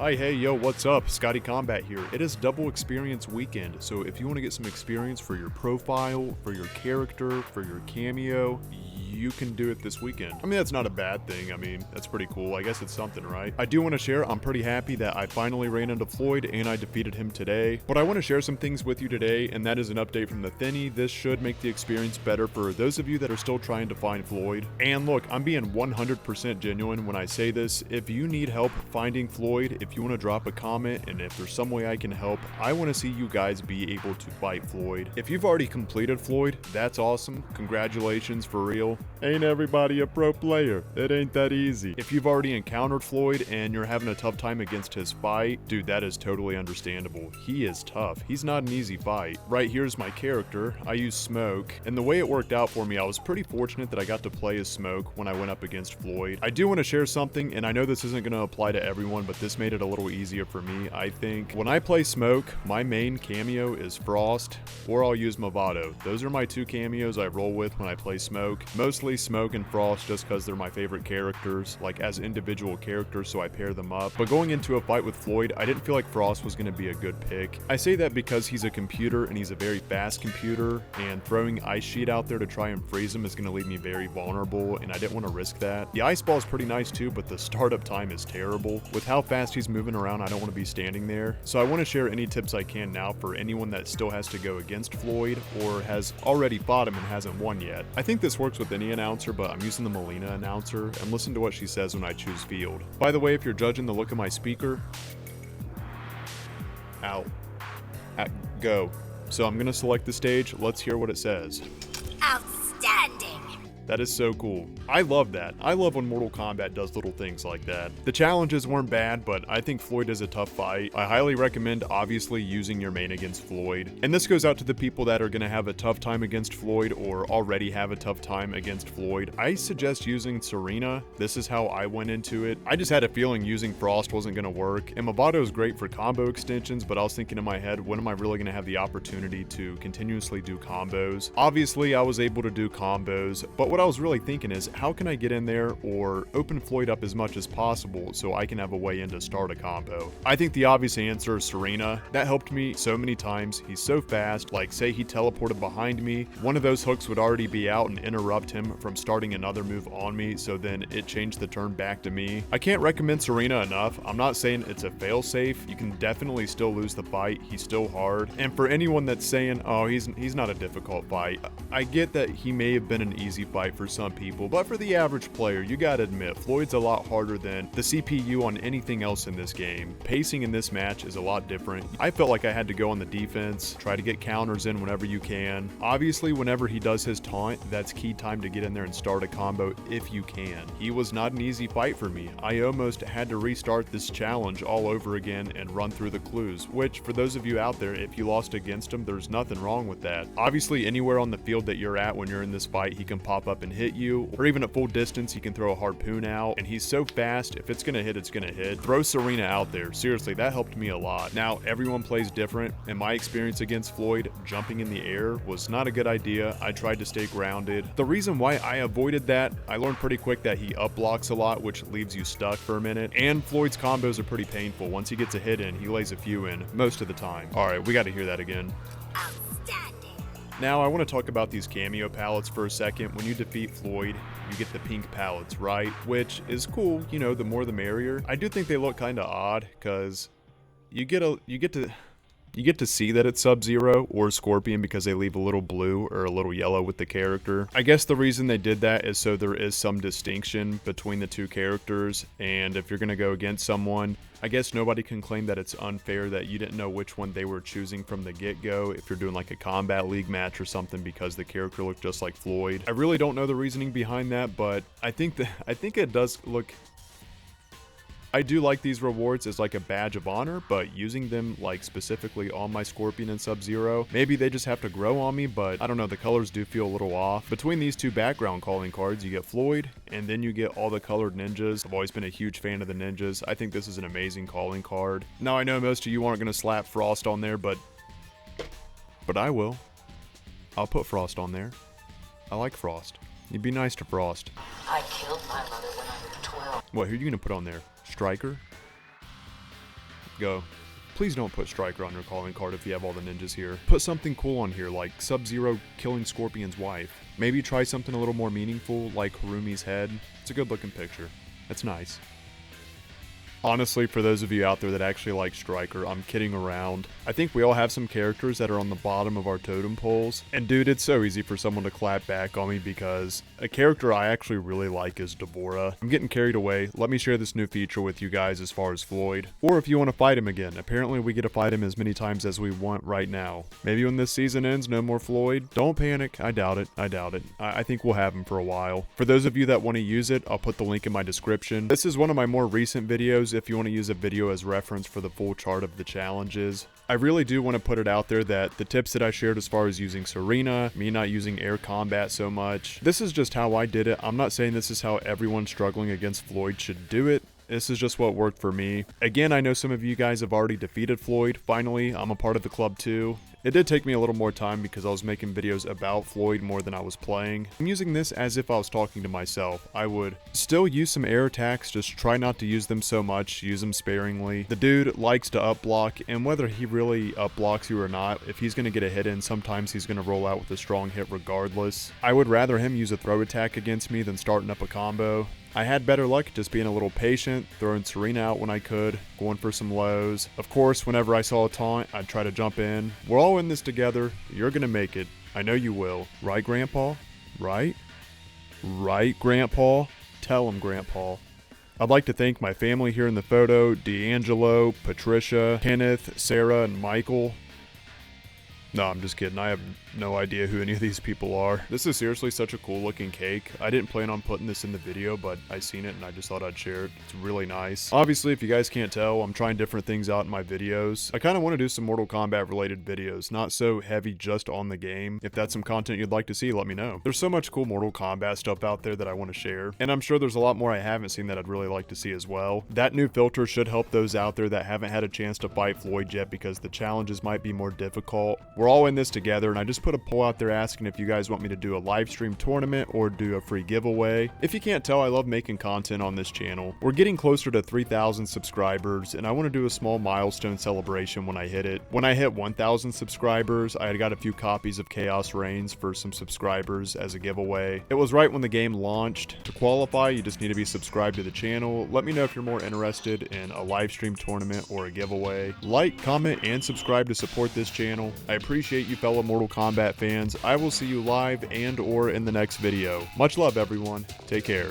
Hi, hey, yo, what's up? Scotty Kombat here. It is double experience weekend, so if you want to get some experience for your profile, for your character, for your cameo, you can do it this weekend. I mean, that's not a bad thing. I mean, that's pretty cool. I guess it's something, right? I do want to share, I'm pretty happy that I finally ran into FLOYD and I defeated him today. But I want to share some things with you today, and that is an update from the Thinny. This should make the experience better for those of you that are still trying to find FLOYD. And look, I'm being 100% genuine when I say this. If you need help finding FLOYD, if you want to drop a comment, and if there's some way I can help, I want to see you guys be able to fight FLOYD. If you've already completed FLOYD, that's awesome. Congratulations, for real. Ain't everybody a pro player. It ain't that easy. If you've already encountered FLOYD and you're having a tough time against his fight, dude, that is totally understandable. He is tough. He's not an easy fight. Right here's my character. I use Smoke, and the way it worked out for me, I was pretty fortunate that I got to play as Smoke when I went up against FLOYD. I do want to share something, and I know this isn't going to apply to everyone, but this made it a little easier for me, I think. When I play Smoke, my main cameo is Frost, or I'll use Movado. Those are my two cameos I roll with when I play Smoke. Mostly Smoke and Frost just because they're my favorite characters, like as individual characters, so I pair them up. But going into a fight with FLOYD, I didn't feel like Frost was going to be a good pick. I say that because he's a computer, and he's a very fast computer, and throwing Ice Sheet out there to try and freeze him is going to leave me very vulnerable, and I didn't want to risk that. The Ice Ball is pretty nice too, but the startup time is terrible. With how fast he's moving around, I don't want to be standing there. So I want to share any tips I can now for anyone that still has to go against FLOYD, or has already fought him and hasn't won yet. I think this works with any announcer, but I'm using the Melina announcer, and listen to what she says when I choose field. By the way, if you're judging the look of my speaker, out, go. So I'm gonna select the stage. Let's hear what it says. Outstanding! That is so cool. I love that. I love when Mortal Kombat does little things like that. The challenges weren't bad, but I think FLOYD is a tough fight. I highly recommend, obviously, using your main against FLOYD. And this goes out to the people that are gonna have a tough time against FLOYD, or already have a tough time against FLOYD. I suggest using Serena. This is how I went into it. I just had a feeling using Frost wasn't gonna work. And Movado is great for combo extensions, but I was thinking in my head, when am I really gonna have the opportunity to continuously do combos? Obviously, I was able to do combos, but what I was really thinking is, how can I get in there or open FLOYD up as much as possible so I can have a way in to start a combo? I think the obvious answer is Serena. That helped me so many times. He's so fast. Like, say he teleported behind me, one of those hooks would already be out and interrupt him from starting another move on me, so then it changed the turn back to me. I can't recommend Serena enough. I'm not saying it's a fail-safe. You can definitely still lose the fight. He's still hard. And for anyone that's saying, oh, he's not a difficult fight, I get that he may have been an easy fight for some people, but for the average player, you gotta admit, FLOYD's a lot harder than the CPU on anything else in this game. Pacing in this match is a lot different. I felt like I had to go on the defense, try to get counters in whenever you can. Obviously, whenever he does his taunt, that's key time to get in there and start a combo if you can. He was not an easy fight for me. I almost had to restart this challenge all over again and run through the clues, which, for those of you out there, if you lost against him, there's nothing wrong with that. Obviously, anywhere on the field that you're at when you're in this fight, he can pop up and hit you, or even at full distance, he can throw a harpoon out, and he's so fast, if it's gonna hit, it's gonna hit. Throw Serena out there. Seriously, that helped me a lot. Now, everyone plays different. In my experience against FLOYD, jumping in the air was not a good idea. I tried to stay grounded. The reason why I avoided that, I learned pretty quick that he up blocks a lot, which leaves you stuck for a minute, and FLOYD's combos are pretty painful. Once he gets a hit in, he lays a few in, most of the time. Alright, we gotta hear that again. Now, I want to talk about these cameo palettes for a second. When you defeat FLOYD, you get the pink palettes, right? Which is cool, you know, the more the merrier. I do think they look kind of odd, because you get to see that it's Sub-Zero or Scorpion because they leave a little blue or a little yellow with the character. I guess the reason they did that is so there is some distinction between the two characters, and if you're going to go against someone, I guess nobody can claim that it's unfair that you didn't know which one they were choosing from the get-go if you're doing like a Combat League match or something because the character looked just like FLOYD. I really don't know the reasoning behind that, but I think it does look... I do like these rewards as like a badge of honor, but using them like specifically on my Scorpion and Sub-Zero, maybe they just have to grow on me, but I don't know, the colors do feel a little off. Between these two background calling cards, you get FLOYD, and then you get all the colored ninjas. I've always been a huge fan of the ninjas. I think this is an amazing calling card. Now, I know most of you aren't going to slap Frost on there, but I will. I'll put Frost on there. I like Frost. You'd be nice to Frost. I killed my mother when I was 12. What, who are you going to put on there? Striker? Go. Please don't put Striker on your calling card if you have all the ninjas here. Put something cool on here like Sub-Zero killing Scorpion's wife. Maybe try something a little more meaningful like Harumi's head. It's a good looking picture. It's nice. Honestly, for those of you out there that actually like Striker, I'm kidding around. I think we all have some characters that are on the bottom of our totem poles. And dude, it's so easy for someone to clap back on me because a character I actually really like is Deborah. I'm getting carried away. Let me share this new feature with you guys as far as FLOYD. Or if you want to fight him again. Apparently we get to fight him as many times as we want right now. Maybe when this season ends, no more FLOYD. Don't panic. I doubt it. I think we'll have him for a while. For those of you that want to use it, I'll put the link in my description. This is one of my more recent videos if you want to use a video as reference for the full chart of the challenges. I really do want to put it out there that the tips that I shared as far as using Serena, me not using air combat so much, this is just how I did it. I'm not saying this is how everyone struggling against FLOYD should do it. This is just what worked for me. Again, I know some of you guys have already defeated FLOYD. Finally, I'm a part of the club too. It did take me a little more time because I was making videos about FLOYD more than I was playing. I'm using this as if I was talking to myself. I would still use some air attacks, just try not to use them so much, use them sparingly. The dude likes to up block, and whether he really up blocks you or not, if he's going to get a hit in, sometimes he's going to roll out with a strong hit regardless. I would rather him use a throw attack against me than starting up a combo. I had better luck just being a little patient, throwing Serena out when I could, going for some lows. Of course, whenever I saw a taunt, I'd try to jump in. We're all in this together. You're gonna make it. I know you will. Right, Grandpa? Right? Right, Grandpa? Tell him, Grandpa. I'd like to thank my family here in the photo, D'Angelo, Patricia, Kenneth, Sarah, and Michael. No, I'm just kidding. I have no idea who any of these people are. This is seriously such a cool looking cake. I didn't plan on putting this in the video, but I seen it and I just thought I'd share it. It's really nice. Obviously, if you guys can't tell, I'm trying different things out in my videos. I kind of want to do some Mortal Kombat related videos, not so heavy just on the game. If that's some content you'd like to see, let me know. There's so much cool Mortal Kombat stuff out there that I want to share, and I'm sure there's a lot more I haven't seen that I'd really like to see as well. That new filter should help those out there that haven't had a chance to fight FLOYD yet because the challenges might be more difficult. We're all in this together, and I just put a poll out there asking if you guys want me to do a live stream tournament or do a free giveaway. If you can't tell, I love making content on this channel. We're getting closer to 3,000 subscribers, and I want to do a small milestone celebration when I hit it. When I hit 1,000 subscribers, I got a few copies of Chaos Reigns for some subscribers as a giveaway. It was right when the game launched. To qualify, you just need to be subscribed to the channel. Let me know if you're more interested in a live stream tournament or a giveaway. Like, comment, and subscribe to support this channel. I appreciate you fellow Mortal Kombat fans. I will see you live and or in the next video. Much love, everyone. Take care.